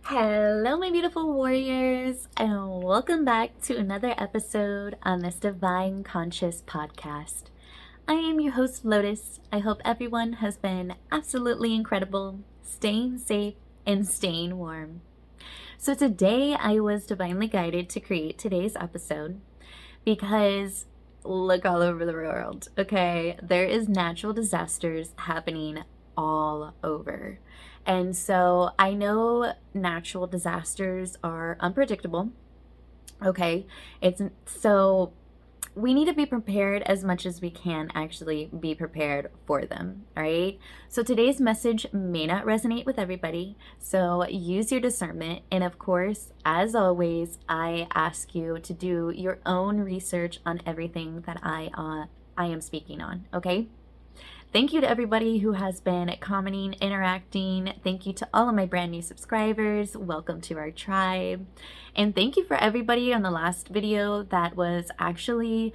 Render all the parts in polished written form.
Hello, my beautiful warriors, and welcome back to another episode on this Divine Conscious podcast. I am your host, Lotus. I hope everyone has been absolutely incredible, staying safe, and staying warm. So today I was divinely guided to create today's episode because look all over the world, okay? There is natural disasters happening all over. And so I know natural disasters are unpredictable, okay? So we need to be prepared as much as we can actually be prepared for them, all right? So today's message may not resonate with everybody, so use your discernment. And of course, as always, I ask you to do your own research on everything that I am speaking on, okay? Thank you to everybody who has been commenting, interacting. Thank you to all of my brand new subscribers. Welcome to our tribe. And thank you for everybody on the last video that was actually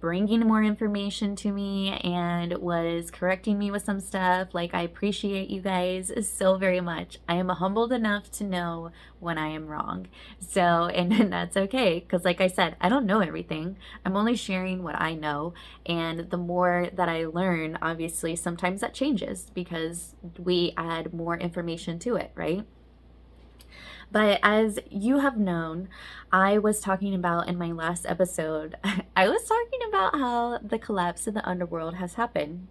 bringing more information to me and was correcting me with some stuff. Like, I appreciate you guys so very much. I am humbled enough to know when I am wrong. So, and that's okay, because like I said, I don't know everything. I'm only sharing what I know. And the more that I learn, obviously, sometimes that changes because we add more information to it, right? But as you have known, I was talking about in my last episode, I was talking about how the collapse of the underworld has happened.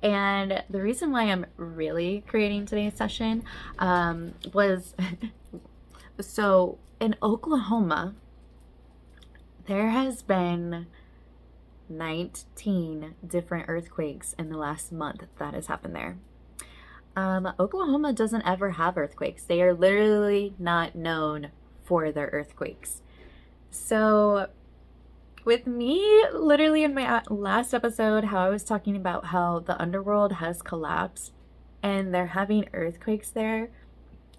And the reason why I'm really creating today's session was so in Oklahoma, there has been 19 different earthquakes in the last month that has happened there. Oklahoma doesn't ever have earthquakes. They are literally not known for their earthquakes. So with me, literally in my last episode, how I was talking about how the underworld has collapsed and they're having earthquakes there,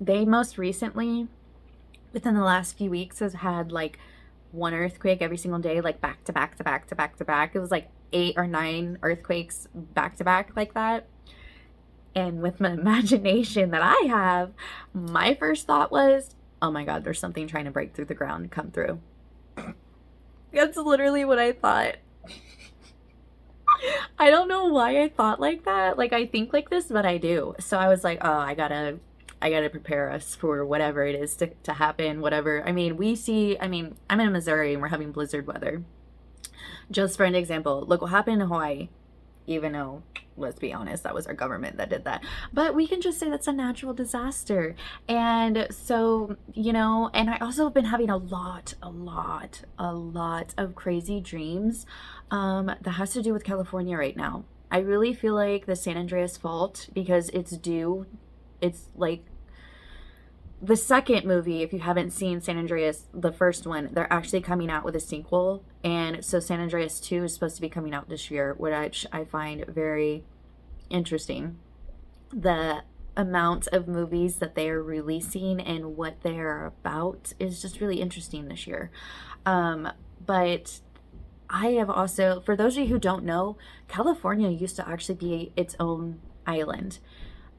they most recently, within the last few weeks, has had like one earthquake every single day, like back to back to back to back to back. It was like 8 or 9 earthquakes back to back like that. And with my imagination that I have, my first thought was, oh my God, there's something trying to break through the ground and come through. That's literally what I thought. I don't know why I thought like that. Like, I think like this, but I do. So I was like, oh, I gotta prepare us for whatever it is to happen, whatever. I mean, I'm in Missouri and we're having blizzard weather. Just for an example, look what happened in Hawaii. Even though, let's be honest, that was our government that did that. But we can just say that's a natural disaster. And so, and I also have been having a lot of crazy dreams that has to do with California right now. I really feel like the San Andreas fault, because it's like the second movie, if you haven't seen San Andreas, the first one, they're actually coming out with a sequel. And so San Andreas 2 is supposed to be coming out this year, which I find very interesting. The amount of movies that they are releasing and what they are about is just really interesting this year. But I have also, for those of you who don't know, California used to actually be its own island.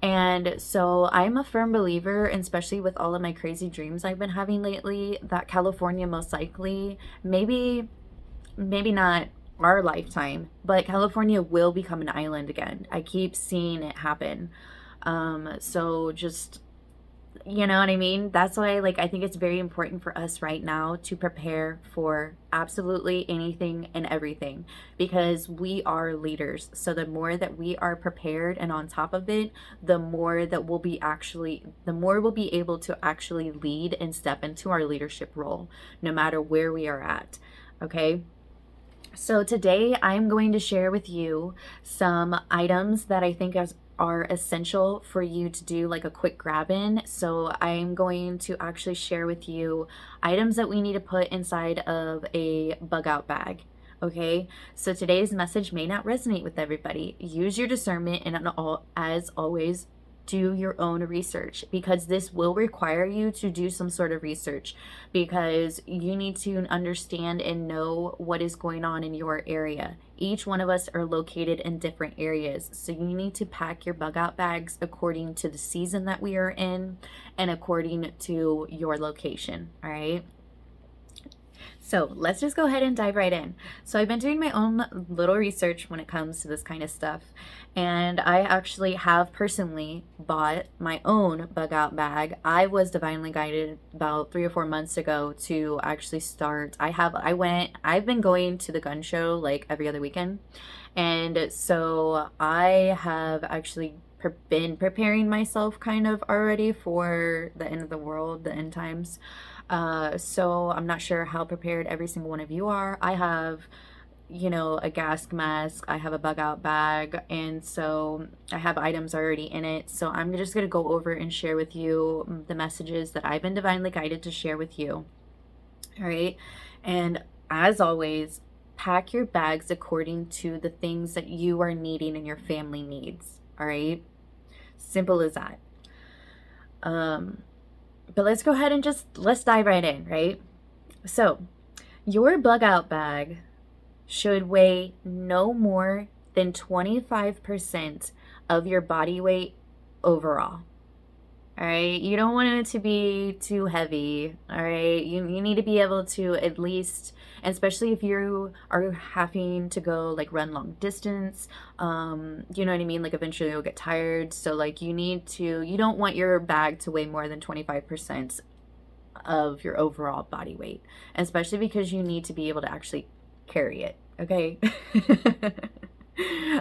And so I'm a firm believer, and especially with all of my crazy dreams I've been having lately, that California most likely, maybe not our lifetime, but California will become an island again. I keep seeing it happen. So just You know what I mean? That's why, like, I think it's very important for us right now to prepare for absolutely anything and everything, because we are leaders. So the more that we are prepared and on top of it, the more we'll be able to actually lead and step into our leadership role, no matter where we are at. Okay. So today I'm going to share with you some items that I think are essential for you to do like a quick grab in. So I'm going to actually share with you items that we need to put inside of a bug out bag. Okay, so today's message may not resonate with everybody. Use your discernment, and as always, do your own research, because this will require you to do some sort of research, because you need to understand and know what is going on in your area. Each one of us are located in different areas, so you need to pack your bug out bags according to the season that we are in and according to your location. All right. So let's just go ahead and dive right in. So I've been doing my own little research when it comes to this kind of stuff. And I actually have personally bought my own bug out bag. I was divinely guided about 3 or 4 months ago to actually start. I've been going to the gun show like every other weekend. And so I have actually been preparing myself kind of already for the end of the world, the end times. So I'm not sure how prepared every single one of you are. I have, a gas mask, I have a bug out bag, and so I have items already in it. So I'm just going to go over and share with you the messages that I've been divinely guided to share with you. All right. And as always, pack your bags according to the things that you are needing and your family needs. All right. Simple as that. But let's go ahead and let's dive right in, right? So your bug out bag should weigh no more than 25% of your body weight overall. All right. You don't want it to be too heavy. All right. You need to be able to at least, especially if you are having to go like run long distance, you know what I mean? Like eventually you'll get tired. So like you don't want your bag to weigh more than 25% of your overall body weight, especially because you need to be able to actually carry it. Okay.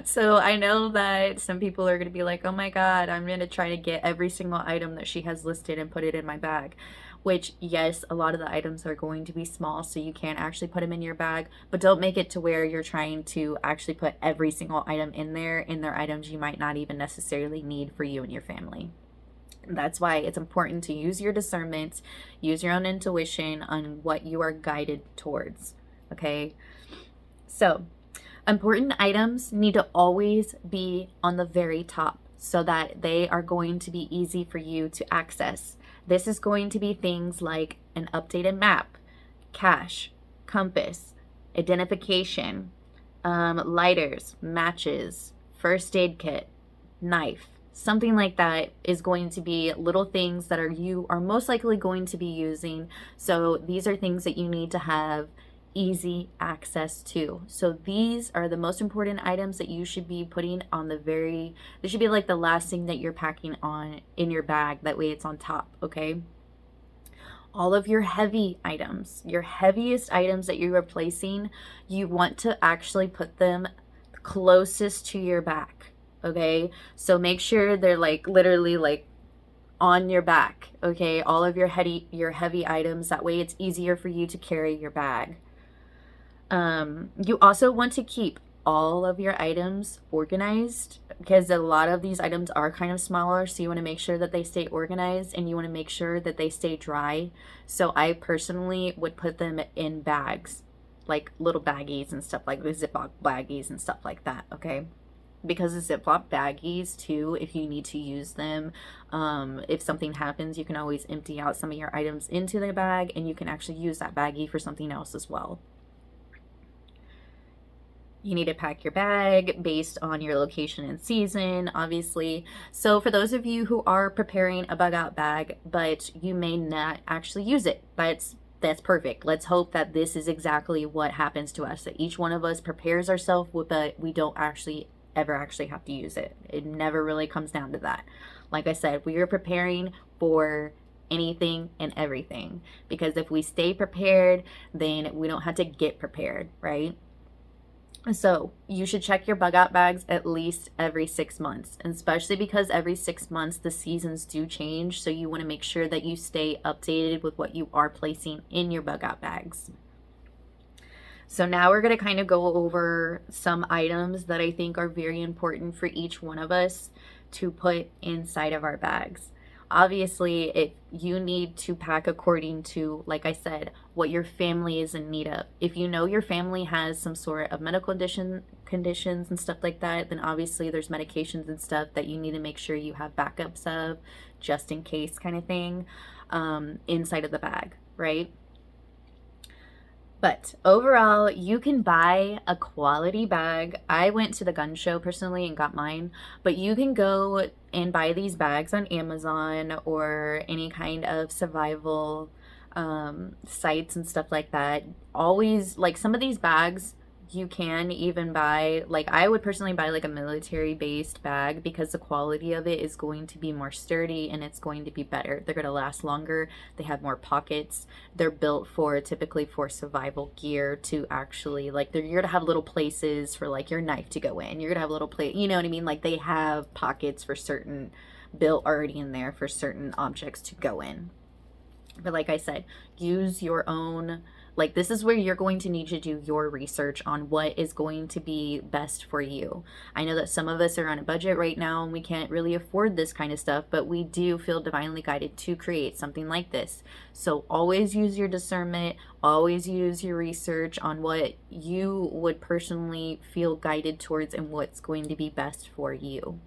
So I know that some people are going to be like, oh my God, I'm going to try to get every single item that she has listed and put it in my bag. Which, yes, a lot of the items are going to be small, so you can't actually put them in your bag. But don't make it to where you're trying to actually put every single item in there, and they're items you might not even necessarily need for you and your family. That's why it's important to use your discernment, use your own intuition on what you are guided towards. Okay? So important items need to always be on the very top so that they are going to be easy for you to access. This is going to be things like an updated map, cash, compass, identification, lighters, matches, first aid kit, knife. Something like that is going to be little things that you are most likely going to be using. So these are things that you need to have easy access to. So these are the most important items that you should be putting on this should be like the last thing that you're packing on in your bag. That way it's on top, okay? All of your heavy items, your heaviest items that you're replacing, you want to actually put them closest to your back, okay? So make sure they're like literally like on your back, okay? All of your heavy items, that way it's easier for you to carry your bag. You also want to keep all of your items organized, because a lot of these items are kind of smaller, so you want to make sure that they stay organized and you want to make sure that they stay dry. So I personally would put them in bags, like little baggies and stuff, like the Ziploc baggies and stuff like that, okay? Because the Ziploc baggies too, if you need to use them, if something happens, you can always empty out some of your items into the bag and you can actually use that baggie for something else as well. You need to pack your bag based on your location and season, obviously. So for those of you who are preparing a bug out bag, but you may not actually use it, that's perfect. Let's hope that this is exactly what happens to us, that each one of us prepares ourselves, but we don't actually ever actually have to use it. It never really comes down to that. Like I said, we are preparing for anything and everything, because if we stay prepared, then we don't have to get prepared, right? So you should check your bug out bags at least every 6 months, and especially because every 6 months the seasons do change. So you want to make sure that you stay updated with what you are placing in your bug out bags. So now we're going to kind of go over some items that I think are very important for each one of us to put inside of our bags. Obviously, if you need to pack according to, like I said, what your family is in need of. If you know your family has some sort of medical conditions and stuff like that, then obviously there's medications and stuff that you need to make sure you have backups of, just in case kind of thing, inside of the bag, right? But overall, you can buy a quality bag. I went to the gun show personally and got mine, but you can go and buy these bags on Amazon or any kind of survival sites and stuff like that. Always, like, some of these bags you can even buy, like, I would personally buy like a military based bag, because the quality of it is going to be more sturdy and it's going to be better. They're going to last longer. They have more pockets. They're built for, typically for survival gear, to actually, like, you're going to have little places for like your knife to go in. You're going to have a little place, you know what I mean? Like, they have pockets for certain, built already in there for certain objects to go in. But like I said, use your own, like, this is where you're going to need to do your research on what is going to be best for you. I know that some of us are on a budget right now and we can't really afford this kind of stuff, but we do feel divinely guided to create something like this. So always use your discernment, always use your research on what you would personally feel guided towards and what's going to be best for you.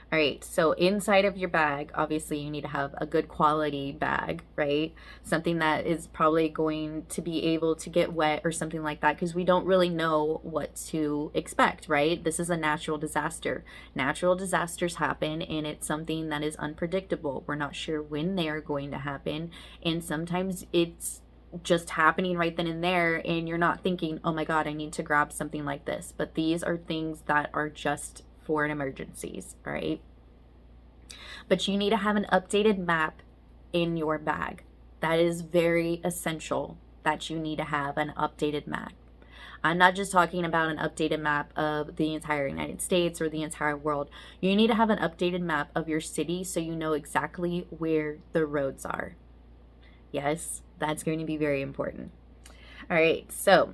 All right, so inside of your bag, obviously you need to have a good quality bag, right? Something that is probably going to be able to get wet or something like that, because we don't really know what to expect, right? This is a natural disaster. Natural disasters happen, and it's something that is unpredictable. We're not sure when they are going to happen, and sometimes it's just happening right then and there, and you're not thinking, oh my God, I need to grab something like this. But these are things that are just for emergencies, right? But you need to have an updated map in your bag. That is very essential, that you need to have an updated map. I'm not just talking about an updated map of the entire United States or the entire world. You need to have an updated map of your city so you know exactly where the roads are. Yes, that's going to be very important. All right, so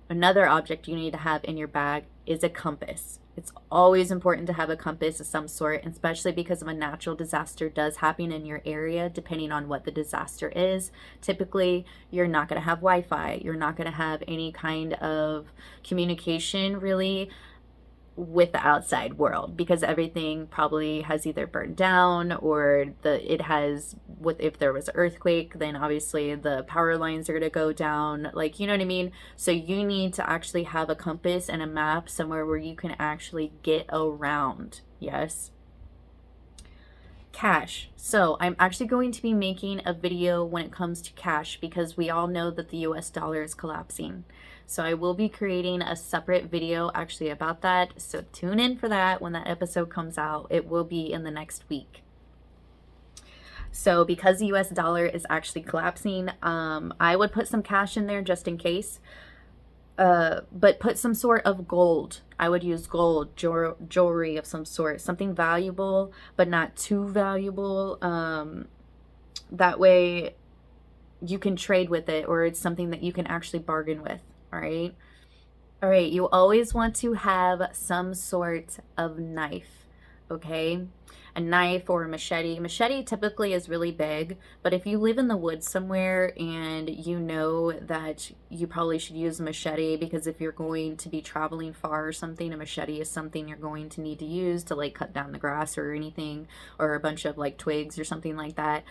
another object you need to have in your bag is a compass. It's always important to have a compass of some sort, especially because if a natural disaster does happen in your area, depending on what the disaster is. Typically, you're not going to have Wi-Fi. You're not going to have any kind of communication really with the outside world, because everything probably has either burned down or if there was an earthquake, then obviously the power lines are going to go down, like, you know what I mean? So you need to actually have a compass and a map somewhere where you can actually get around. Yes. Cash. So I'm actually going to be making a video when it comes to cash, because we all know that the US dollar is collapsing. So I will be creating a separate video actually about that. So tune in for that when that episode comes out. It will be in the next week. So because the US dollar is actually collapsing, I would put some cash in there just in case. But put some sort of gold. I would use gold, jewelry of some sort, something valuable, but not too valuable. That way you can trade with it, or it's something that you can actually bargain with. All right. All right. You always want to have some sort of knife. Okay. A knife or a machete. Machete typically is really big, but if you live in the woods somewhere and you know that you probably should use a machete, because if you're going to be traveling far or something, a machete is something you're going to need to use to like cut down the grass or anything, or a bunch of like twigs or something like that.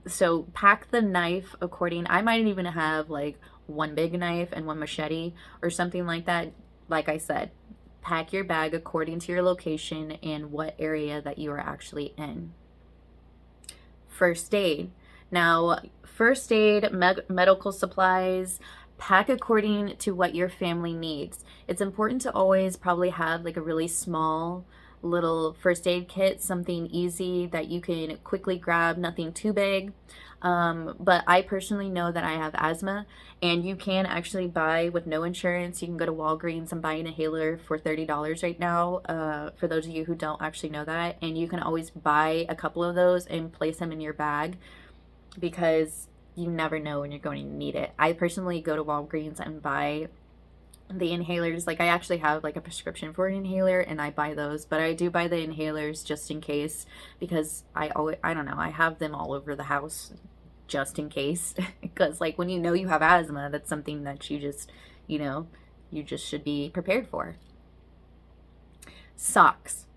So pack the knife according. I might even have like one big knife and one machete or something like that. Like I said, pack your bag according to your location and what area that you are actually in. First aid. Now, first aid, medical supplies, pack according to what your family needs. It's important to always probably have like a really small little first aid kit, something easy that you can quickly grab, nothing too big. But I personally know that I have asthma, and you can actually buy with no insurance. You can go to Walgreens and buy an inhaler for $30 right now, for those of you who don't actually know that. And you can always buy a couple of those and place them in your bag, because you never know when you're going to need it. I personally go to Walgreens and buy the inhalers. Like, I actually have like a prescription for an inhaler and I buy those, but I do buy the inhalers just in case, because I don't know, I have them all over the house just in case. Because like when you know you have asthma, that's something that you just, you just should be prepared for. Socks.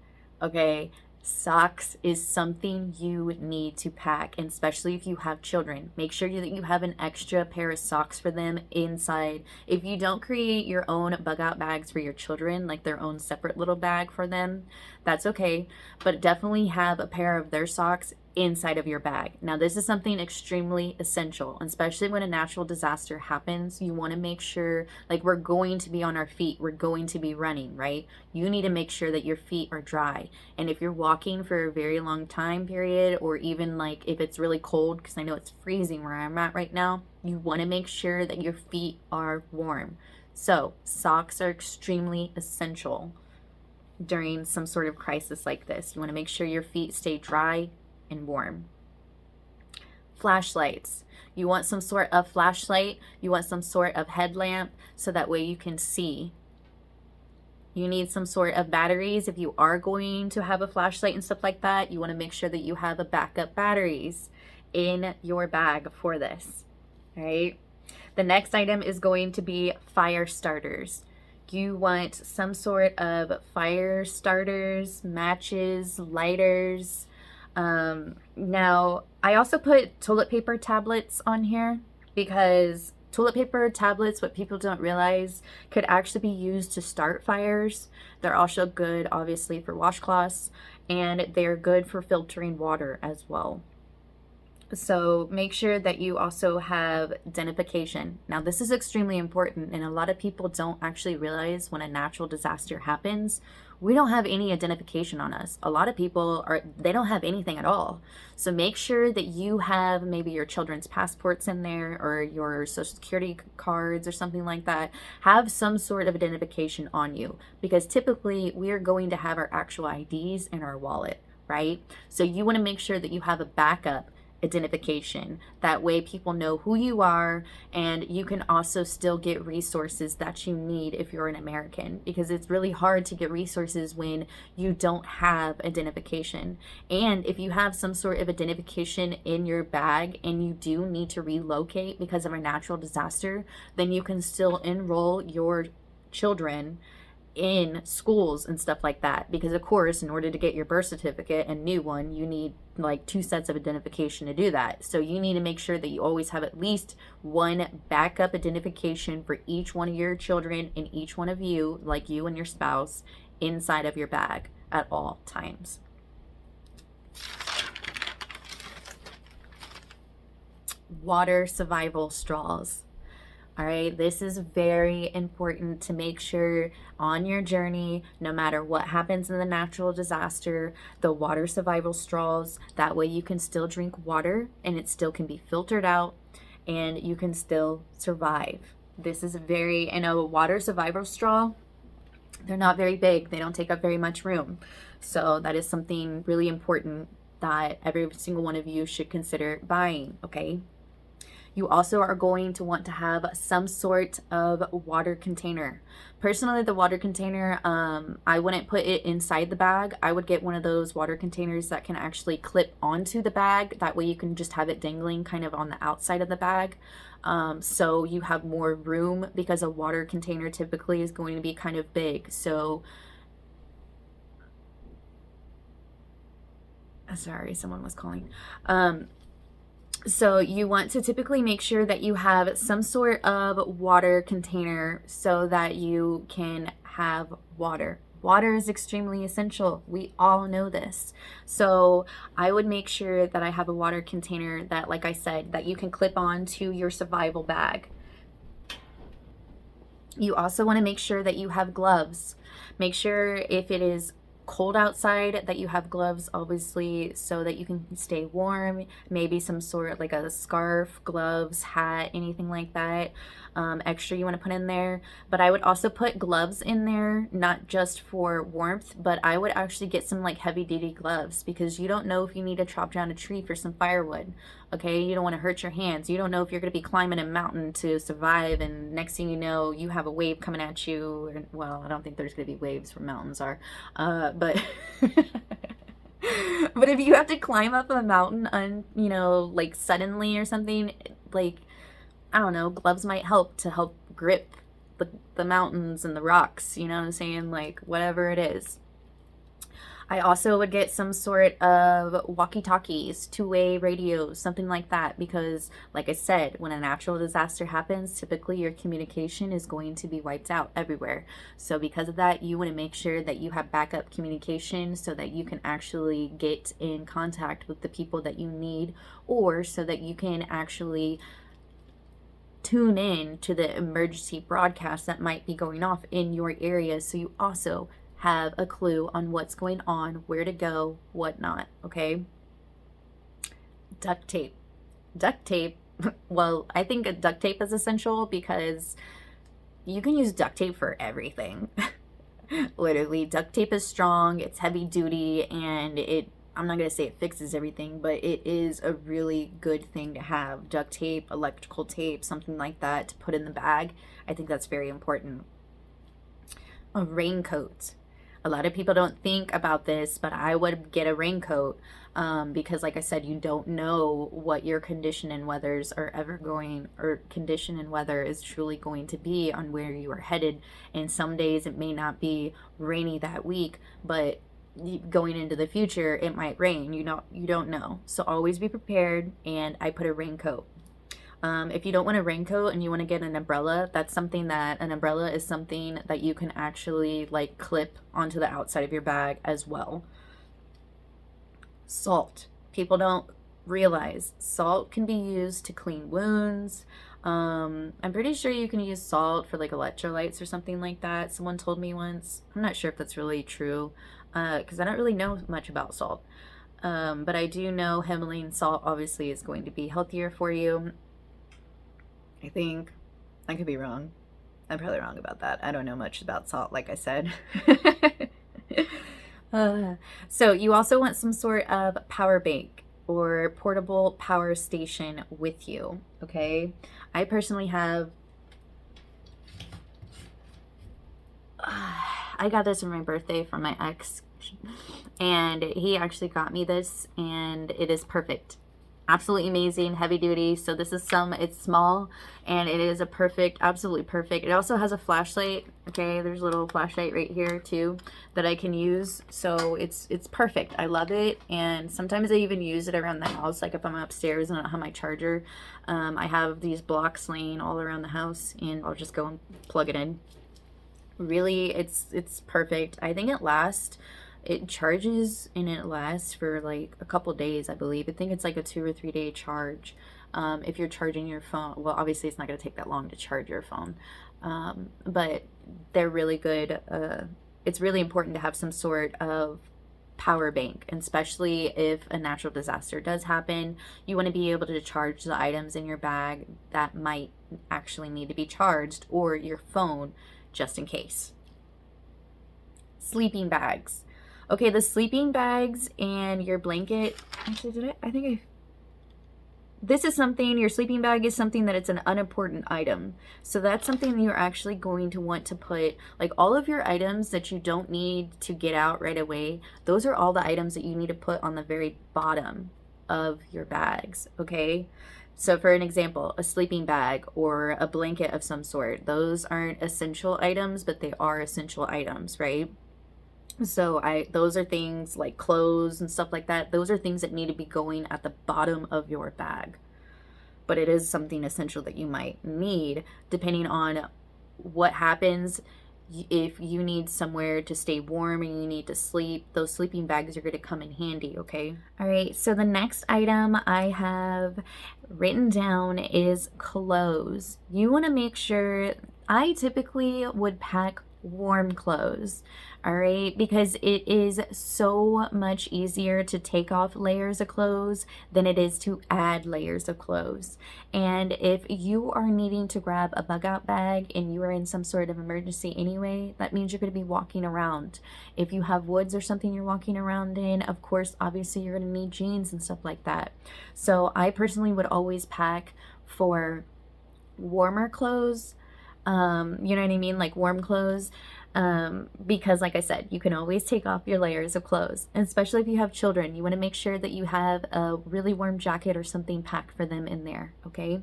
Okay, socks is something you need to pack, and especially if you have children. Make sure that you have an extra pair of socks for them inside. If you don't create your own bug out bags for your children, like their own separate little bag for them, that's okay. But definitely have a pair of their socks inside of your bag. Now, this is something extremely essential, especially when a natural disaster happens. You want to make sure, like, we're going to be on our feet, we're going to be running, right? You need to make sure that your feet are dry. And if you're walking for a very long time period, or even like if it's really cold, because I know it's freezing where I'm at right now, you want to make sure that your feet are warm. So socks are extremely essential during some sort of crisis like this. You want to make sure your feet stay dry and warm. Flashlights. You want some sort of flashlight, you want some sort of headlamp, so that way you can see. You need some sort of batteries if you are going to have a flashlight and stuff like that. You want to make sure that you have a backup batteries in your bag for this. All right. The next item is going to be fire starters. You want some sort of fire starters, matches, lighters. Now, I also put toilet paper tablets on here, because toilet paper tablets, what people don't realize, could actually be used to start fires. They're also good, obviously, for washcloths, and they're good for filtering water as well. So make sure that you also have identification. Now, this is extremely important, and a lot of people don't actually realize when a natural disaster happens, we don't have any identification on us. A lot of people they don't have anything at all. So make sure that you have maybe your children's passports in there, or your social security cards or something like that. Have some sort of identification on you, because typically we are going to have our actual IDs in our wallet, right? So you want to make sure that you have a backup identification. That way people know who you are, and you can also still get resources that you need if you're an American, because it's really hard to get resources when you don't have identification. And if you have some sort of identification in your bag and you do need to relocate because of a natural disaster, then you can still enroll your children in schools and stuff like that. Because of course, in order to get your birth certificate, a new one, you need like 2 sets of identification to do that. So you need to make sure that you always have at least one backup identification for each one of your children and each one of you, like you and your spouse, inside of your bag at all times. Water survival straws. All right, this is very important to make sure on your journey, no matter what happens in the natural disaster, the water survival straws, that way you can still drink water and it still can be filtered out and you can still survive. This is and a water survival straw, they're not very big, they don't take up very much room. So that is something really important that every single one of you should consider buying, okay? You also are going to want to have some sort of water container. Personally, the water container, I wouldn't put it inside the bag. I would get one of those water containers that can actually clip onto the bag. That way you can just have it dangling kind of on the outside of the bag. So you have more room, because a water container typically is going to be kind of big. So, sorry, someone was calling. So you want to typically make sure that you have some sort of water container so that you can have water. Water is extremely essential. We all know this. So I would make sure that I have a water container that, like I said, that you can clip on to your survival bag. You also want to make sure that you have gloves. Make sure if it is cold outside that you have gloves, obviously, so that you can stay warm. Maybe some sort of like a scarf, gloves, hat, anything like that. Extra you want to put in there. But I would also put gloves in there, not just for warmth, but I would actually get some like heavy duty gloves, because you don't know if you need to chop down a tree for some firewood. Okay, you don't want to hurt your hands. You don't know if you're going to be climbing a mountain to survive, and next thing you know, you have a wave coming at you. Well, I don't think there's going to be waves where mountains are, but but if you have to climb up a mountain, like suddenly or something, like, I don't know, gloves might help to help grip the mountains and the rocks. You know what I'm saying? Like, whatever it is. I also would get some sort of walkie-talkies, two-way radios, something like that, because like I said, when a natural disaster happens, typically your communication is going to be wiped out everywhere. So because of that, you want to make sure that you have backup communication so that you can actually get in contact with the people that you need, or so that you can actually tune in to the emergency broadcast that might be going off in your area, so you also have a clue on what's going on, where to go, whatnot. Okay. Duct tape. Duct tape. Well, I think duct tape is essential because you can use duct tape for everything. Literally, duct tape is strong, it's heavy duty, and I'm not going to say it fixes everything, but it is a really good thing to have. Duct tape, electrical tape, something like that to put in the bag. I think that's very important. A raincoat. A lot of people don't think about this, but I would get a raincoat because, like I said, you don't know what your condition and weathers are ever going, or condition and weather is truly going to be on where you are headed. And some days it may not be rainy that week, but going into the future, it might rain. You don't know. So always be prepared, and I put a raincoat. If you don't want a raincoat and you want to get an umbrella, an umbrella is something that you can actually like clip onto the outside of your bag as well. Salt. People don't realize salt can be used to clean wounds. I'm pretty sure you can use salt for like electrolytes or something like that. Someone told me once. I'm not sure if that's really true, because I don't really know much about salt. But I do know Himalayan salt obviously is going to be healthier for you. I think. I could be wrong. I'm probably wrong about that. I don't know much about salt, like I said. So you also want some sort of power bank or portable power station with you, okay? I personally have... I got this for my birthday from my ex, and he actually got me this, and it is perfect. Absolutely amazing, heavy duty. So this is it's small, and it is absolutely perfect. It also has a flashlight. Okay, there's a little flashlight right here too that I can use. So it's perfect. I love it, and sometimes I even use it around the house. Like if I'm upstairs and I don't have my charger, I have these blocks laying all around the house, and I'll just go and plug it in. Really, it's perfect. I think it charges and it lasts for like a couple days, I believe. I think it's like a 2 or 3 day charge. If you're charging your phone, well, obviously it's not going to take that long to charge your phone, but they're really good. It's really important to have some sort of power bank, and especially if a natural disaster does happen, you want to be able to charge the items in your bag that might actually need to be charged, or your phone, just in case. Sleeping bags. Okay, the sleeping bags and your blanket. Actually, your sleeping bag is something that it's an unimportant item. So that's something you're actually going to want to put, like all of your items that you don't need to get out right away. Those are all the items that you need to put on the very bottom of your bags, okay? So for an example, a sleeping bag or a blanket of some sort, those aren't essential items, but they are essential items, right? So those are things like clothes and stuff like that. Those are things that need to be going at the bottom of your bag. But it is something essential that you might need depending on what happens. If you need somewhere to stay warm and you need to sleep, those sleeping bags are going to come in handy, okay? All right, so the next item I have written down is clothes. You want to make sure, I typically would pack warm clothes, all right, because it is so much easier to take off layers of clothes than it is to add layers of clothes. And if you are needing to grab a bug out bag and you are in some sort of emergency anyway, that means you're going to be walking around. If you have woods or something you're walking around in, of course, obviously you're going to need jeans and stuff like that. So I personally would always pack for warmer clothes, you know what I mean? Like warm clothes. Because like I said, you can always take off your layers of clothes, and especially if you have children, you want to make sure that you have a really warm jacket or something packed for them in there. Okay.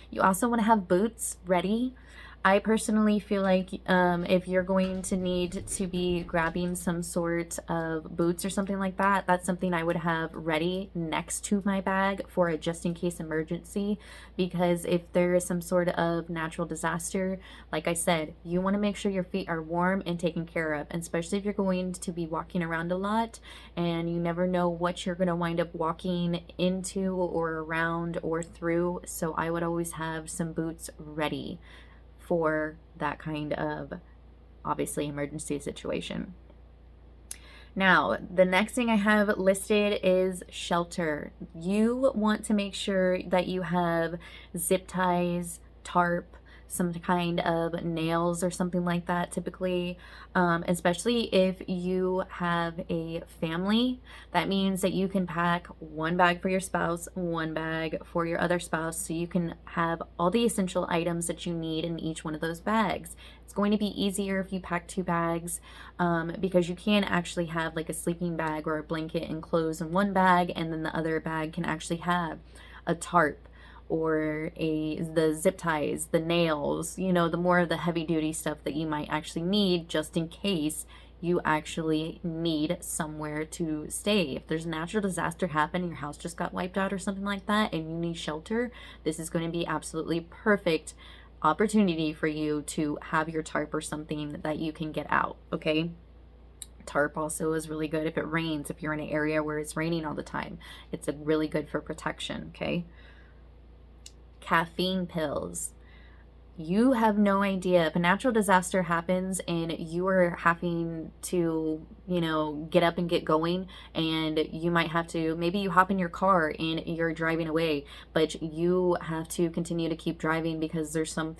You also want to have boots ready. I personally feel like if you're going to need to be grabbing some sort of boots or something like that, that's something I would have ready next to my bag for a just in case emergency. Because if there is some sort of natural disaster, like I said, you want to make sure your feet are warm and taken care of, and especially if you're going to be walking around a lot and you never know what you're going to wind up walking into or around or through. So I would always have some boots ready for that kind of, obviously, emergency situation. Now, the next thing I have listed is shelter. You want to make sure that you have zip ties, tarp, some kind of nails or something like that typically, especially if you have a family. That means that you can pack one bag for your spouse, one bag for your other spouse, so you can have all the essential items that you need in each one of those bags. It's going to be easier if you pack two bags, because you can actually have like a sleeping bag or a blanket and clothes in one bag, and then the other bag can actually have a tarp or the zip ties, the nails, you know, the more of the heavy duty stuff that you might actually need just in case you actually need somewhere to stay. If there's a natural disaster happen, your house just got wiped out or something like that, and you need shelter, this is going to be absolutely perfect opportunity for you to have your tarp or something that you can get out. Okay. Tarp also is really good if it rains, if you're in an area where it's raining all the time. It's really good for protection. Okay. Caffeine pills. You have no idea if a natural disaster happens and you are having to, you know, get up and get going, and you might have to, maybe you hop in your car and you're driving away, but you have to continue to keep driving because there's some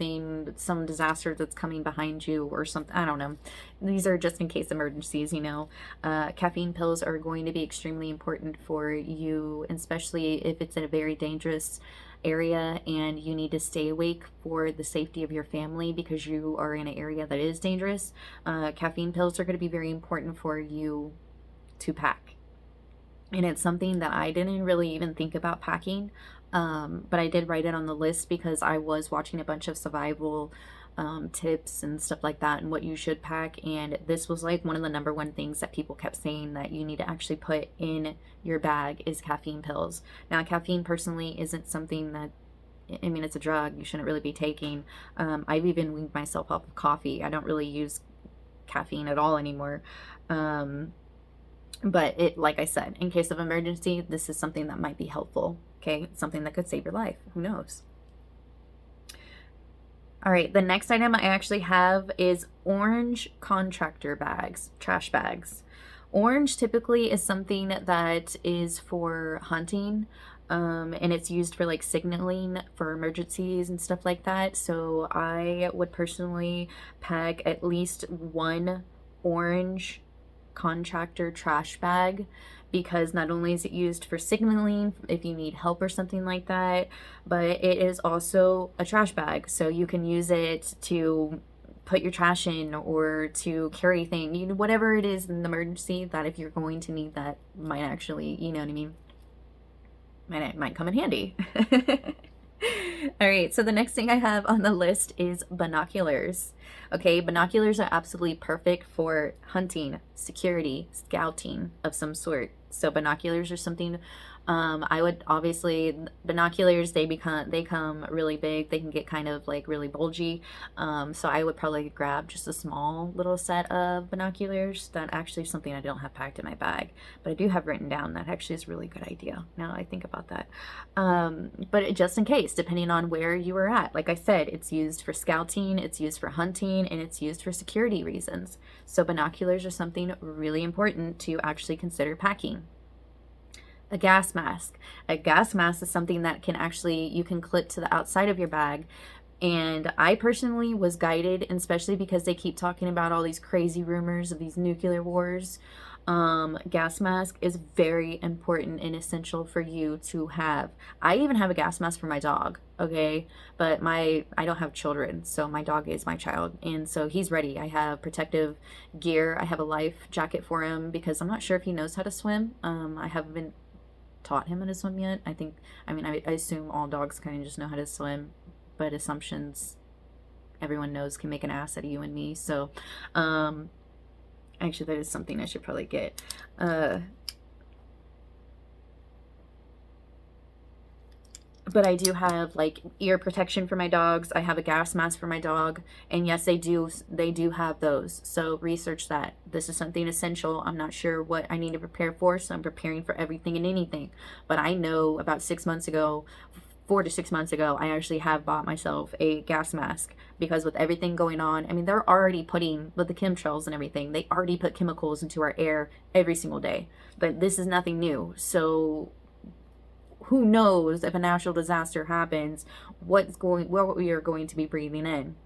disaster that's coming behind you or something. I don't know. These are just in case emergencies, you know. Caffeine pills are going to be extremely important for you, especially if it's in a very dangerous area and you need to stay awake for the safety of your family because you are in an area that is dangerous. Caffeine pills are going to be very important for you to pack. And it's something that I didn't really even think about packing, but I did write it on the list because I was watching a bunch of survival tips and stuff like that and what you should pack, and this was like one of the number one things that people kept saying that you need to actually put in your bag is caffeine pills. Now, caffeine personally isn't something that, I mean, it's a drug you shouldn't really be taking. I've even weaned myself off of coffee. I don't really use caffeine at all anymore. But it, like I said, in case of emergency, this is something that might be helpful. Okay, it's something that could save your life. Who knows? All right, the next item I actually have is orange contractor bags, trash bags. Orange typically is something that is for hunting, and it's used for like signaling for emergencies and stuff like that. So I would personally pack at least one orange contractor trash bag, because not only is it used for signaling if you need help or something like that, but it is also a trash bag, so you can use it to put your trash in or to carry things, you know, whatever it is in the emergency that if you're going to need that might actually, you know what I mean, might come in handy. All right, so the next thing I have on the list is binoculars. Okay, binoculars are absolutely perfect for hunting, security, scouting of some sort. So binoculars are something. I would obviously, binoculars, they come really big. They can get kind of like really bulgy. So I would probably grab just a small little set of binoculars. That actually is something I don't have packed in my bag, but I do have written down. That actually is a really good idea now that I think about that. But just in case, depending on where you are at, like I said, it's used for scouting, it's used for hunting, and it's used for security reasons. So binoculars are something really important to actually consider packing. A gas mask. A gas mask is something that can actually, you can clip to the outside of your bag. And I personally was guided, and especially because they keep talking about all these crazy rumors of these nuclear wars. Gas mask is very important and essential for you to have. I even have a gas mask for my dog, okay? But I don't have children, so my dog is my child, and so he's ready. I have protective gear. I have a life jacket for him because I'm not sure if he knows how to swim. I haven't been taught him how to swim yet. I assume all dogs kind of just know how to swim, but assumptions, everyone knows, can make an ass out of you and me. So actually that is something I should probably get. But I do have like ear protection for my dogs. I have a gas mask for my dog, and yes, they do have those. So research that. This is something essential. I'm not sure what I need to prepare for, so I'm preparing for everything and anything. But I know about 6 months ago, 4 to 6 months ago, I actually have bought myself a gas mask because with everything going on, I mean, they're already putting, with the chemtrails and everything, they already put chemicals into our air every single day. But this is nothing new. So who knows if a natural disaster happens, what we are going to be breathing in.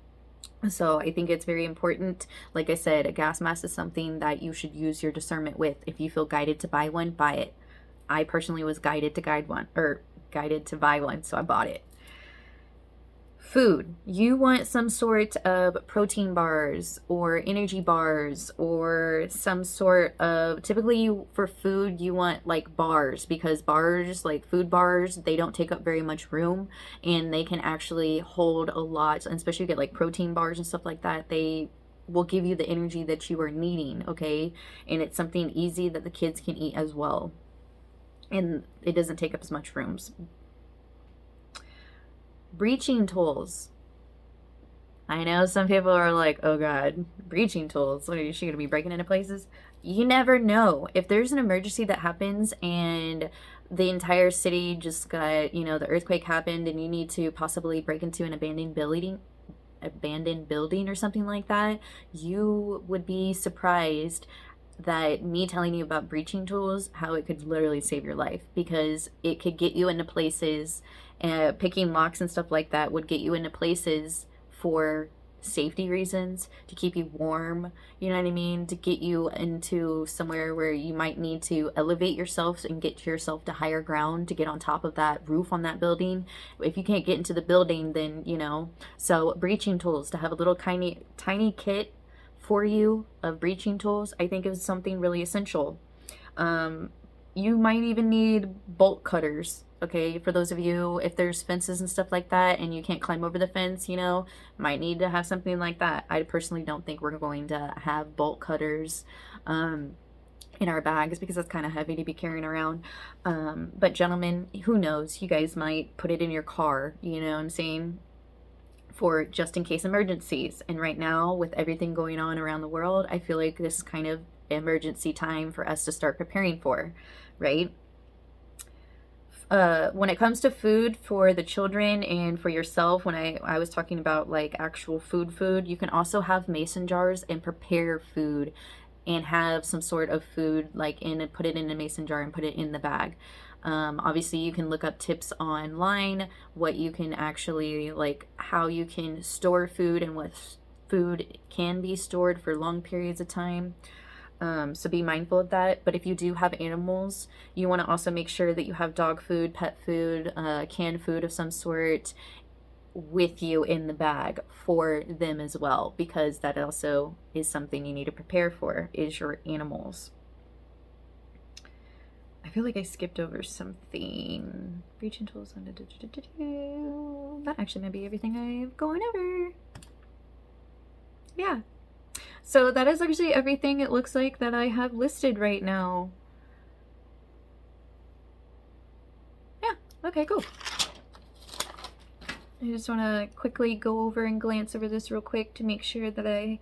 So I think it's very important. Like I said, a gas mask is something that you should use your discernment with. If you feel guided to buy one, buy it. I personally was guided to buy one, so I bought it. Food. You want some sort of protein bars or energy bars or some sort of, typically for food, you want like bars, because bars, like food bars, they don't take up very much room and they can actually hold a lot, and especially you get like protein bars and stuff like that, they will give you the energy that you are needing, okay? And it's something easy that the kids can eat as well. And it doesn't take up as much rooms. Breaching tools. I know some people are like, oh God, breaching tools. What, is she going to be breaking into places? You never know. If there's an emergency that happens and the entire city just got, the earthquake happened and you need to possibly break into an abandoned building or something like that, you would be surprised that me telling you about breaching tools, how it could literally save your life, because it could get you into places, picking locks and stuff like that would get you into places for safety reasons, to keep you warm, you know what I mean, to get you into somewhere where you might need to elevate yourself and get yourself to higher ground to get on top of that roof on that building. If you can't get into the building, then so breaching tools, to have a little tiny kit for you of breaching tools, I think is something really essential. You might even need bolt cutters, okay? For those of you, if there's fences and stuff like that and you can't climb over the fence, might need to have something like that. I personally don't think we're going to have bolt cutters in our bags because it's kind of heavy to be carrying around. But gentlemen, who knows? You guys might put it in your car, you know what I'm saying? For just in case emergencies. And right now, with everything going on around the world, I feel like this is kind of emergency time for us to start preparing for, right? When it comes to food for the children and for yourself, when I was talking about like actual food, you can also have mason jars and prepare food and have some sort of food like put it in a mason jar and put it in the bag. Obviously you can look up tips online, what you can actually, like how you can store food and what food can be stored for long periods of time. So be mindful of that. But if you do have animals, you want to also make sure that you have dog food, pet food, canned food of some sort with you in the bag for them as well, because that also is something you need to prepare for, is your animals. I feel like I skipped over something. Breaching tools. That actually might be everything I've gone over. Yeah. So that is actually everything it looks like that I have listed right now. Okay, cool. I just want to quickly go over and glance over this real quick to make sure that I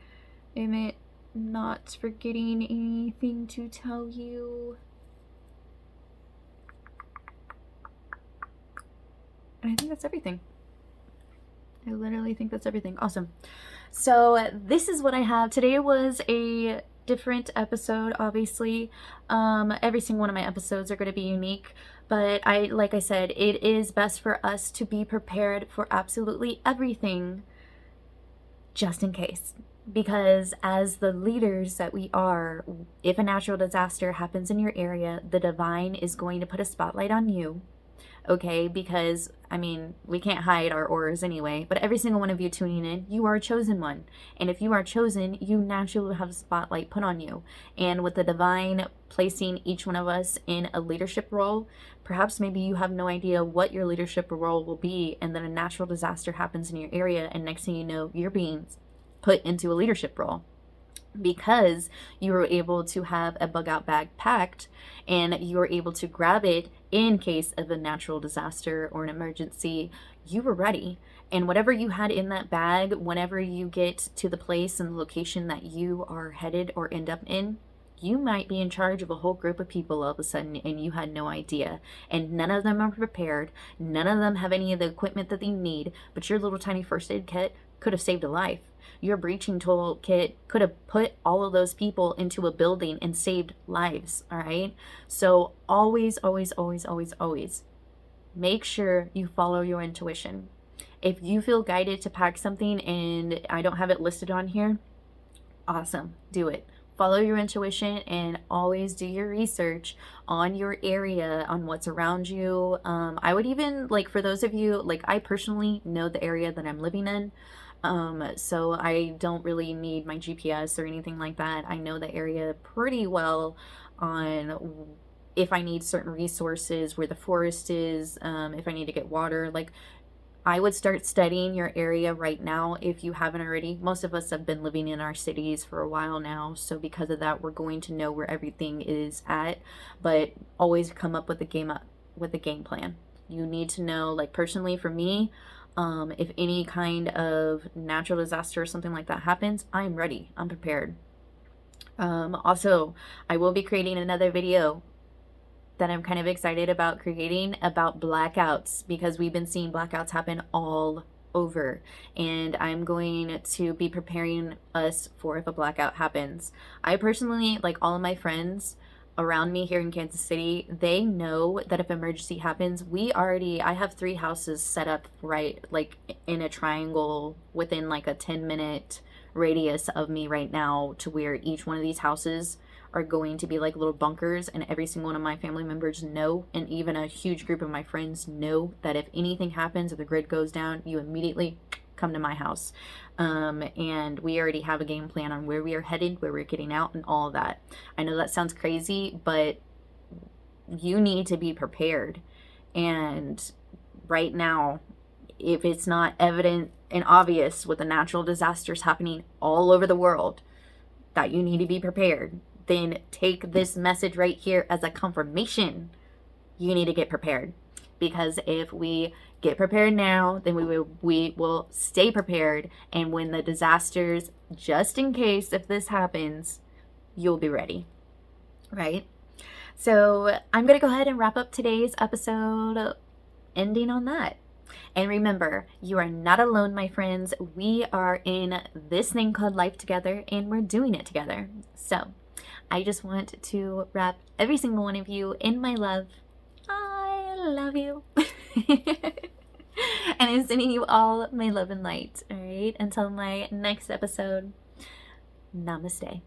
am not forgetting anything to tell you. And I think that's everything. I literally think that's everything. Awesome. So this is what I have. Today was a different episode, obviously. Every single one of my episodes are going to be unique, but like I said, it is best for us to be prepared for absolutely everything, just in case. Because as the leaders that we are, if a natural disaster happens in your area, the divine is going to put a spotlight on you. Okay, because I mean, we can't hide our auras anyway, but every single one of you tuning in, you are a chosen one. And if you are chosen, you naturally have a spotlight put on you. And with the divine placing each one of us in a leadership role, perhaps maybe you have no idea what your leadership role will be, and then a natural disaster happens in your area, and next thing you know, you're being put into a leadership role. Because you were able to have a bug out bag packed and you were able to grab it in case of a natural disaster or an emergency, you were ready. And whatever you had in that bag, whenever you get to the place and the location that you are headed or end up in, you might be in charge of a whole group of people all of a sudden and you had no idea. And none of them are prepared. None of them have any of the equipment that they need, but your little tiny first aid kit could have saved a life. Your breaching toolkit could have put all of those people into a building and saved lives, all right? So always, always, always, always, always make sure you follow your intuition. If you feel guided to pack something and I don't have it listed on here, awesome, do it. Follow your intuition and always do your research on your area, on what's around you. I would even, like, for those of you, like, I personally know the area that I'm living in. So I don't really need my GPS or anything like that. I know the area pretty well on if I need certain resources, where the forest is, if I need to get water. Like, I would start studying your area right now if you haven't already. Most of us have been living in our cities for a while now, so because of that, we're going to know where everything is at. But always come up with a game plan. You need to know, like, personally for me, if any kind of natural disaster or something like that happens, I'm ready. I'm prepared. Also, I will be creating another video that I'm kind of excited about creating about blackouts, because we've been seeing blackouts happen all over, and I'm going to be preparing us for if a blackout happens. I personally, like, all of my friends around me here in Kansas City, they know that if emergency happens, I have 3 houses set up right, like, in a triangle within like a 10-minute radius of me right now, to where each one of these houses are going to be like little bunkers, and every single one of my family members know, and even a huge group of my friends know, that if anything happens or the grid goes down, you immediately come to my house. And we already have a game plan on where we are headed, where we're getting out, and all of that. I know that sounds crazy, but you need to be prepared. And right now, if it's not evident and obvious with the natural disasters happening all over the world that you need to be prepared, then take this message right here as a confirmation. You need to get prepared. Because if we get prepared now, then we will stay prepared. And when the disasters, just in case if this happens, you'll be ready, right? So I'm going to go ahead and wrap up today's episode, ending on that. And remember, you are not alone, my friends. We are in this thing called life together, and we're doing it together. So I just want to wrap every single one of you in my love. I love you. And I'm sending you all my love and light. All right. Until my next episode. Namaste.